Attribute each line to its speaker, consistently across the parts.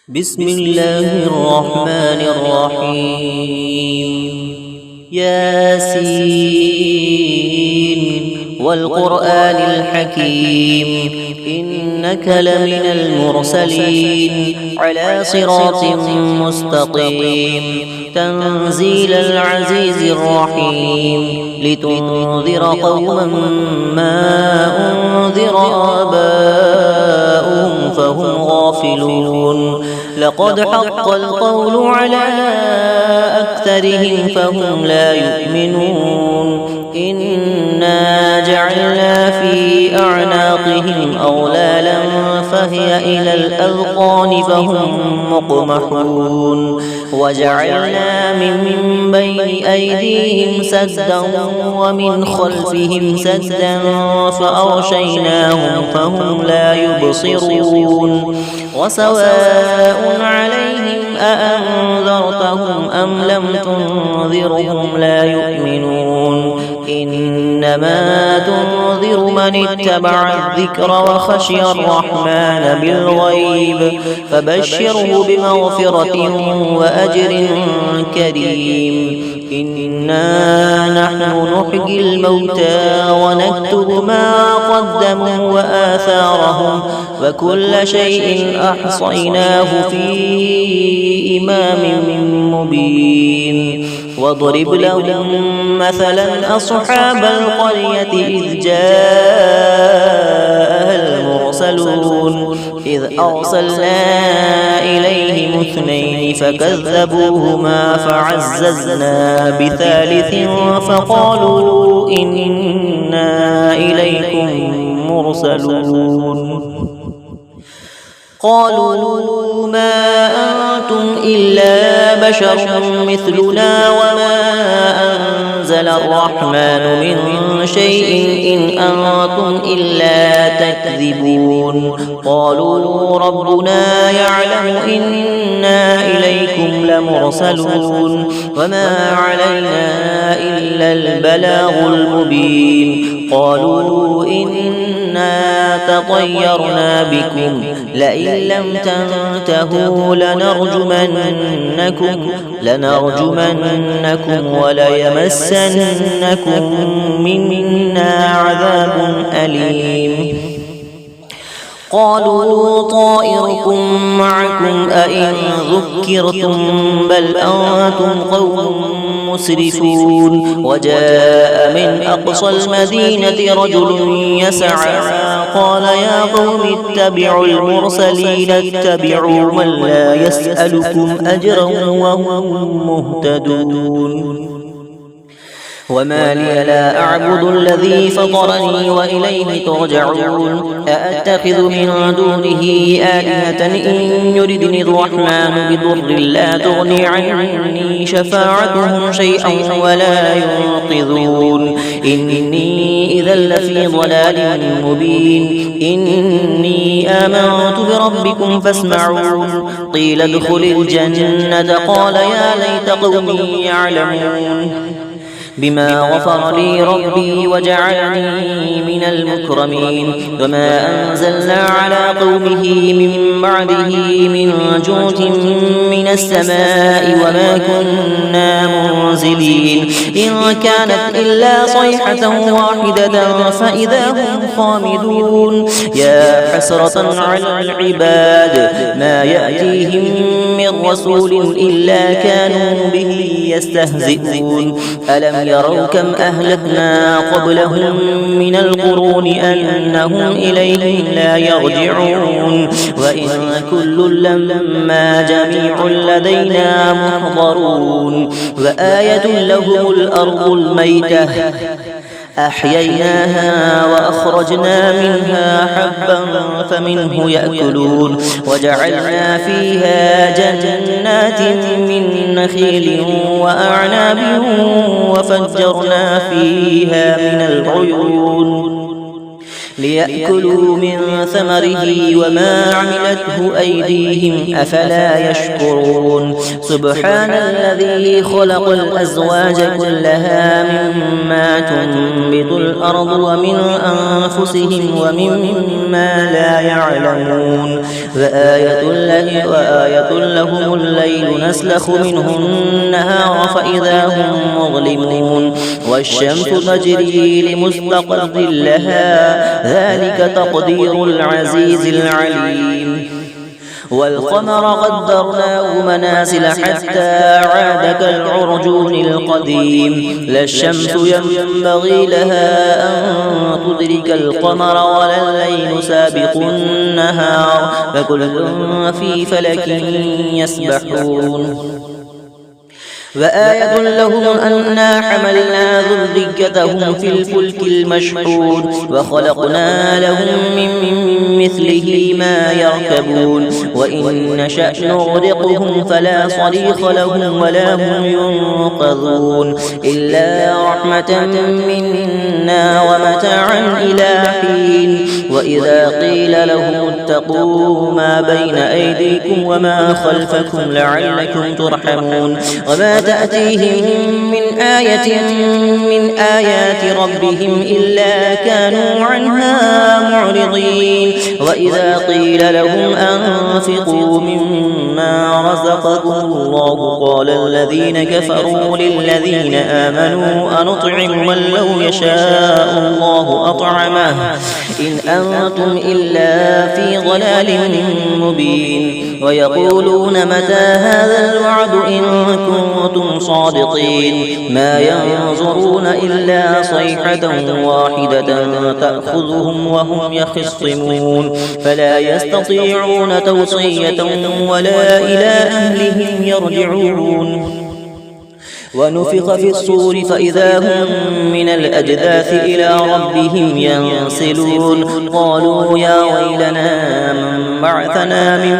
Speaker 1: بسم الله الرحمن الرحيم ياسين والقرآن الحكيم إنك لمن المرسلين على صراط مستقيم تنزيل العزيز الرحيم لتنذر قوما ما أنذر آباؤهم فهم غافلون لقد حق القول على أكثرهم فهم لا يؤمنون إنا جعلنا في أعناقهم أغلالا فهي إلى الأذقان فهم مقمحون وجعلنا من بين أيديهم سدا ومن خلفهم سدا فأغشيناهم فهم لا يبصرون وسواء عليهم أأنذرتهم أم لم تنذرهم لا يؤمنون إنما تنذر من اتبع الذكر وخشي الرحمن بالغيب فبشره بمغفرة وأجر كريم إنا نحن نحيي الموتى ونكتب ما قدموا وآثارهم وكل شيء أحصيناه في إمام مبين واضرب لهم مثلا أصحاب القرية إذ جاءها المرسلون إذ أرسلنا إليهم اثنين فكذبوهما فعززنا بثالث فقالوا إنا إليكم مرسلون قالوا ما أنتم إلا بشر مثلنا وما أنزل الرحمن من شيء إن أنتم إلا تكذبون قالوا ربنا يعلم إنا إليكم لمرسلون وما علينا إلا البلاغ المبين قالوا إنا تطيرنا بكم لئن لم تنتهوا لنرجمنكم وليمسنكم منا عذاب أليم قالوا طائركم معكم أئن ذكرتم بل أنتم قوم مسرفون وجاء من أقصى المدينة رجل يسعى قال يا قوم اتبعوا المرسلين اتبعوا من لا يسألكم أجرا وهم مهتدون وما لي لا أعبد الذي فطرني وإليه ترجعون أأتخذ من دونه آلهة إن يردني الرحمن بضر لا تغني عني شفاعتهم شيئا ولا ينقذون إني إذا لفي ضلال مبين إني آمنت بربكم فاسمعون قيل ادخل الجنة قال يا ليت قومي يعلمون بما غفر لي ربي وجعلني من المكرمين وما أنزلنا على قومه من بعده من جود من السماء وما كنا منزلين إن كانت إلا صيحة واحدة فإذا هم خامدون يا حسرة على العباد ما يأتيهم من رسول إلا كانوا به يستهزئون ألم يروا كم أهلكنا قبلهم من القرون أنهم إليهم لا يرجعون وإن كل لما جميع لدينا محضرون وآية لهم الأرض الميتة أحييناها وأخرجنا منها حبا فمنه يأكلون وجعلنا فيها جنات من نخيل وأعناب وفجرنا فيها من العيون ليأكلوا من ثمره وما عملته أيديهم أفلا يشكرون سبحان الذي خلق الأزواج كلها مما تنبت الأرض ومن أنفسهم ومما لا يعلمون وآية لهم الليل نسلخ منه النهار فإذا هم مظلمون والشمس تجري لمستقر لها ذلك تقدير العزيز العليم والقمر قدرناه منازل حتى عاد كالعرجون القديم لا الشمس ينبغي لها أن تدرك القمر ولا الليل سابق النهار فكل في فلك يسبحون وآية لهم أنا حملنا ذريتهم في الفلك المشحون وخلقنا لهم من مثله ما يركبون وإن نشأ نغرقهم فلا صريخ لهم ولا هم ينقذون إلا رحمة منا ومتاعا إلى حين وإذا قيل لهم اتقوا ما بين أيديكم وما خلفكم لعلكم ترحمون وما تأتيهم من آية من آيات ربهم إلا كانوا عنها معرضين وإذا قيل لهم أنفقوا مما رزقكم الله قال الذين كفروا للذين آمنوا أنطعم من لو يشاء الله أطعمه إن أنتم إلا في ضلال مبين ويقولون متى هذا الوعد إن كنتم صادقين ما ينظرون إلا صيحة واحدة تأخذهم وهم يخصمون فلا يستطيعون توصية ولا إلى أهلهم يرجعون ونفخ في الصور فإذا هم من الأجداث إلى ربهم ينسلون قالوا يا ويلنا من بعثنا من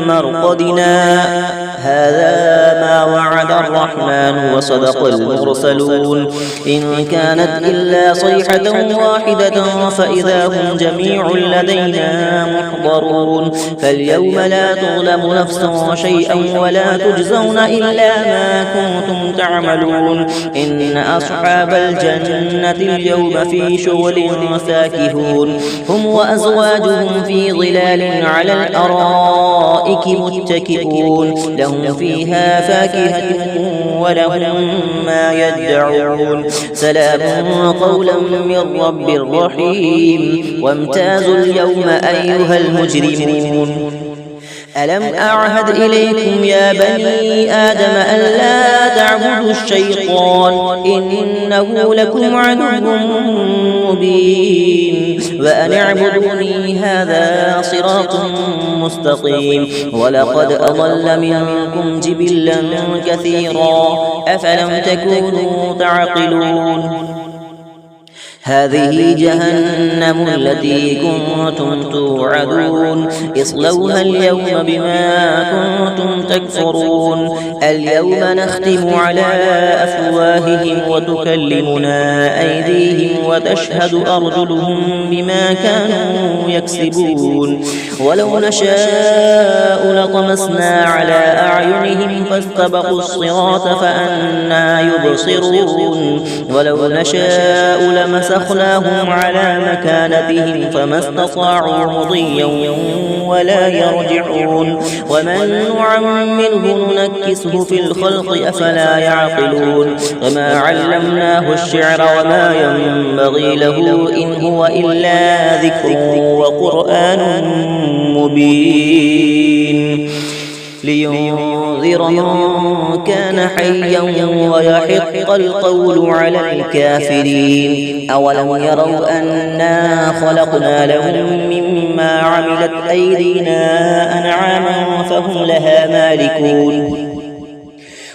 Speaker 1: مرقدنا هذا ما وعد الرحمن وصدق المرسلون إن كانت إلا صيحة واحدة فإذا هم جميع لدينا محضرون فاليوم لا تظلم نفس شيئا ولا تجزون إلا ما كنتم تعملون إن أصحاب الجنة اليوم في شغل فاكهون هم وأزواجهم في ظلال على الأرائك متكئون لهم فيها فاكهة ولهم ما يدعون سلام قولا من رب رحيم وامتازوا اليوم أيها المجرمون ألم أعهد إليكم يا بني آدم ألا تعبدوا الشيطان إنه لكم عدو مبين وأن اعبدوني هذا صراط مستقيم ولقد أضل منكم جبلا كثيرا أفلم تكونوا تعقلون هذه جهنم التي كنتم توعدون اصلوها اليوم بما كنتم تكفرون اليوم نختم على أفواههم وتكلمنا أيديهم وتشهد أرجلهم بما كانوا يكسبون ولو نشاء لطمسنا على أعينهم فاستبقوا الصراط فأنى يبصرون ولو نشاء لمسخناهم على مكانتهم فما استطاعوا مضيا ولا يرجعون ومن نعمره ننكسه في الخلق أفلا يعقلون وما علمناه الشعر وما ينبغي له إن هو إلا ذكر وقرآن مبين لينذر من كان حيا ويحق القول على الكافرين أولم يروا أنا خلقنا لهم مما عملت أيدينا أنعاما فهم لها مالكون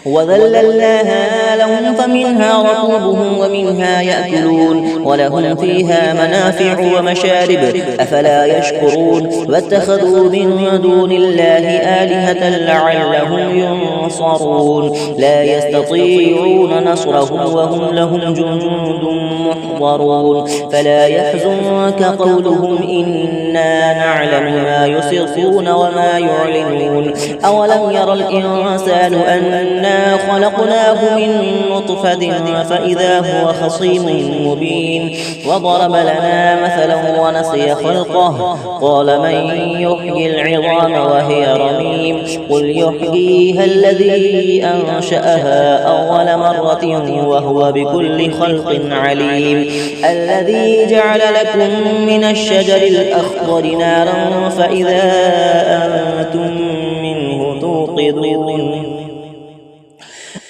Speaker 1: وذللناها لهم فمنها ركوبهم ومنها يأكلون ولهم فيها منافع ومشارب أفلا يشكرون واتخذوا من دون الله آلهة لعلهم ينصرون لا يستطيعون نصرهم وهم لهم جند محضرون فلا يحزنك قولهم إنا نعلم ما يسرون وما يعلنون أولم ير الإنسان أنا خلقناه من نطفة فإذا هو خصيم مبين وضرب لنا مثلا ونسي خلقه قال من يحيي العظام وهي رميم قل يحييها الذي أنشأها أول مرة وهو بكل خلق عليم الذي جعل لكم من الشجر الأخضر نارا فإذا أنتم منه توقدون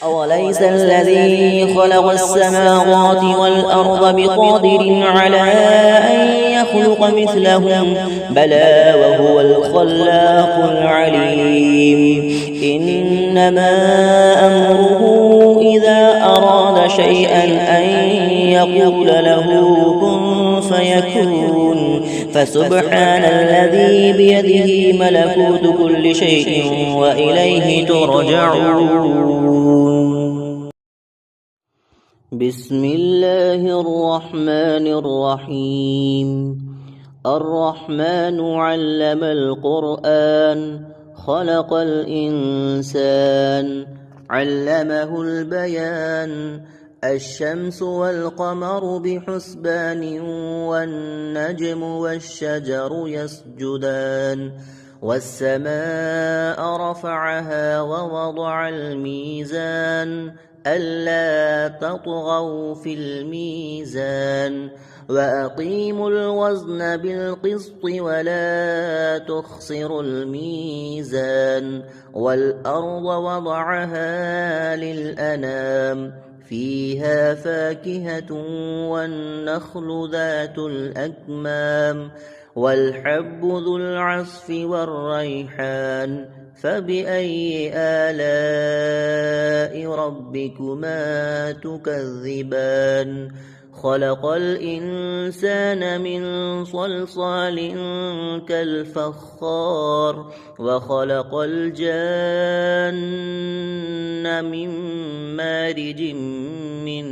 Speaker 1: أوليس الذي خلق السماوات والأرض بقادر على أن يخلق مثلهم بلى وهو الخلاق العليم إنما أمره إذا أراد شيئا أن يقول له كن فيكون فسبحان الذي بيده ملكوت كل شيء وإليه ترجعون بسم الله الرحمن الرحيم الرحمن علم القرآن خلق الإنسان علمه البيان الشمس والقمر بحسبان والنجم والشجر يسجدان والسماء رفعها ووضع الميزان ألا تطغوا في الميزان وأقيموا الوزن بالقسط ولا تخسروا الميزان والأرض وضعها للأنام فيها فاكهة والنخل ذات الأكمام والحب ذو العصف والريحان فبأي آلاء ربكما تكذبان خلق الإنسان من صلصال كالفخار وخلق الجان من مارج من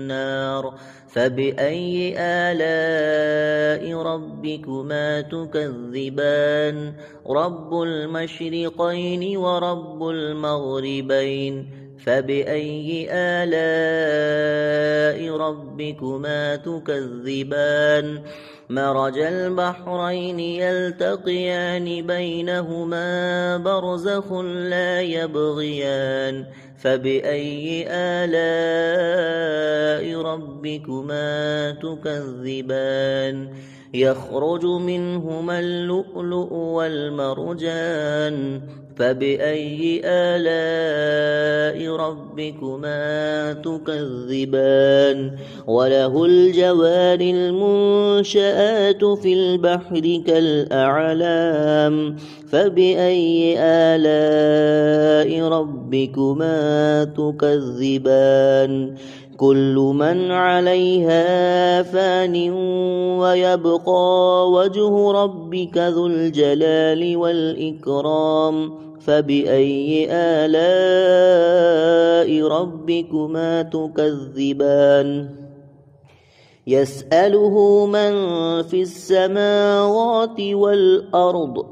Speaker 1: نار فبأي آلاء ربكما تكذبان رب المشرقين ورب المغربين فبأي آلاء ربكما تكذبان مرج البحرين يلتقيان بينهما برزخ لا يبغيان فبأي آلاء ربكما تكذبان يخرج منهما اللؤلؤ والمرجان فبأي آلاء ربكما تكذبان وله الجوار المنشآت في البحر كالأعلام فبأي آلاء ربكما تكذبان كل من عليها فان ويبقى وجه ربك ذو الجلال والإكرام فبأي آلاء ربكما تكذبان يسأله من في السماوات والأرض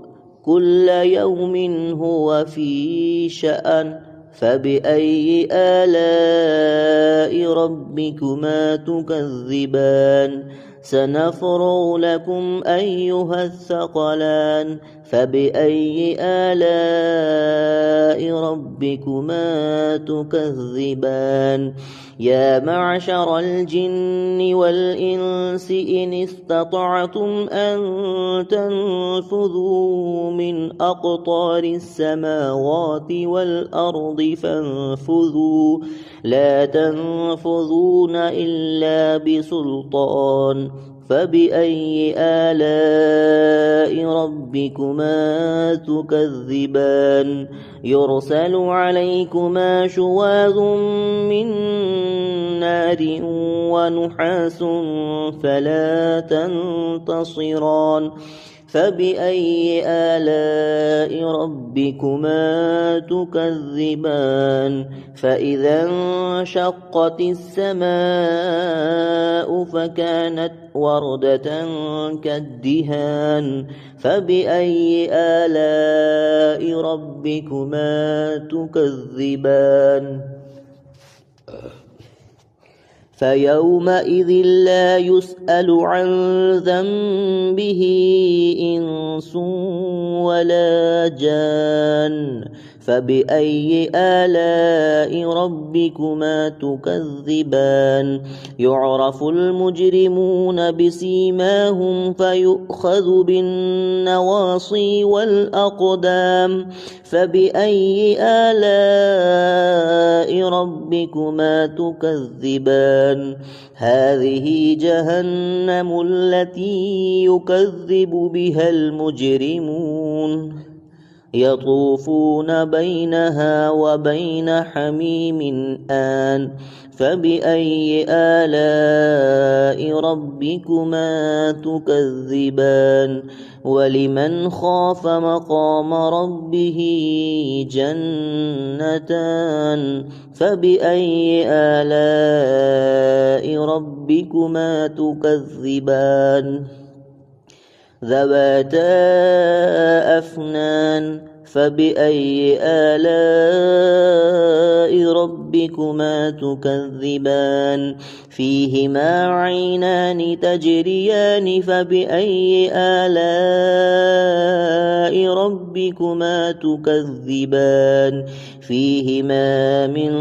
Speaker 1: كل يوم هو في شأن فبأي آلاء ربكما تكذبان سنفرغ لكم أيها الثقلان فبأي آلاء ربكما تكذبان يا معشر الجن والإنس إن استطعتم أن تنفذوا من أقطار السماوات والأرض فانفذوا لا تنفذون إلا بسلطان فبأي آلاء ربكما تكذبان يرسل عليكما شواظ من نار ونحاس فلا تنتصران فبأي آلاء ربكما تكذبان فإذا انشقت السماء فكانت وردة كالدهان فبأي آلاء ربكما تكذبان فيومئذ لا يسأل عن ذنبه إنس ولا جان فبأي آلاء ربكما تكذبان يعرف المجرمون بسيماهم فيؤخذ بالنواصي والأقدام فبأي آلاء ربكما تكذبان هذه جهنم التي يكذب بها المجرمون يطوفون بينها وبين حميم آن فبأي آلاء ربكما تكذبان ولمن خاف مقام ربه جنتان فبأي آلاء ربكما تكذبان ذواتا أفنان فبأي آلاء ربكما تكذبان فيهما عينان تجريان فبأي آلاء ربكما تكذبان فيهما من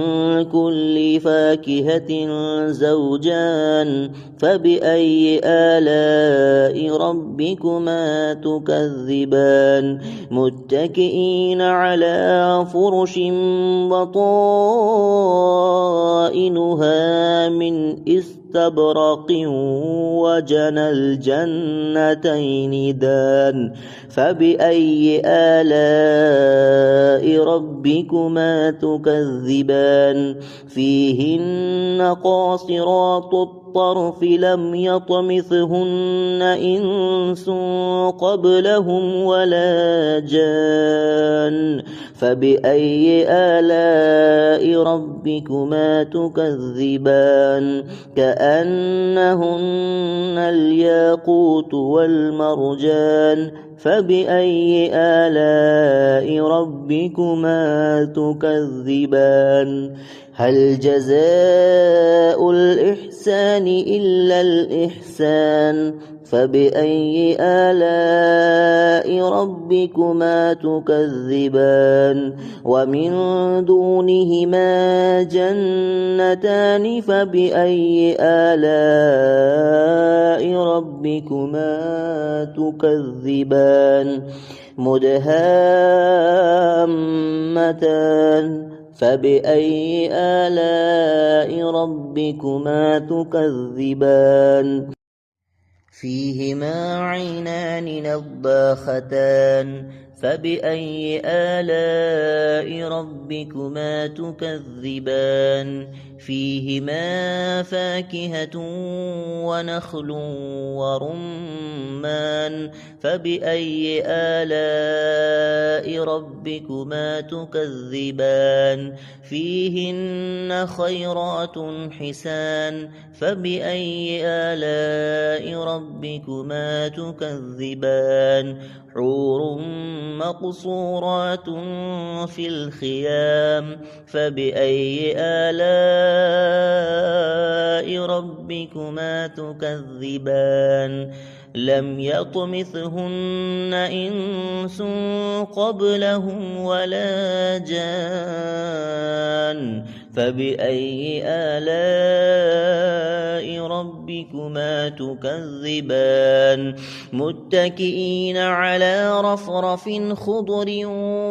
Speaker 1: كل فاكهة زوجان فبأي آلاء ربكما تكذبان متكئين على فرش بطائنها من استبرق وجنى الجنتين دان فبأي آلاء ربكما تكذبان فيهن قاصرات الطرف لم يطمثهن إنس قبلهم ولا جان فبأي آلاء ربكما تكذبان كأنهن الياقوت والمرجان فبأي آلاء ربكما تكذبان هل جزاء الإحسان إلا الإحسان فبأي آلاء ربكما تكذبان ومن دونهما جنتان فبأي آلاء ربكما تكذبان مدهامتان فبأي آلاء ربكما تكذبان فيهما عينان نضاختان فبأي آلاء ربكما تكذبان فيهما فاكهة ونخل ورمان فبأي آلاء ربكما تكذبان فيهن خيرات حسان فبأي آلاء ربكما تكذبان حور مقصورات في الخيام فبأي آلاء ربكما تكذبان لم يطمثهن إنس قبلهم ولا جان فبأي آلاء ربكما تكذبان متكئين على رفرف خضر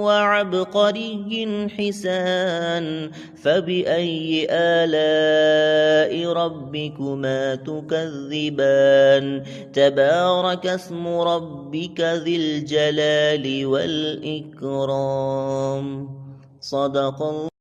Speaker 1: وعبقري حسان فبأي آلاء ربكما تكذبان تبارك اسم ربك ذي الجلال والإكرام صدق الله.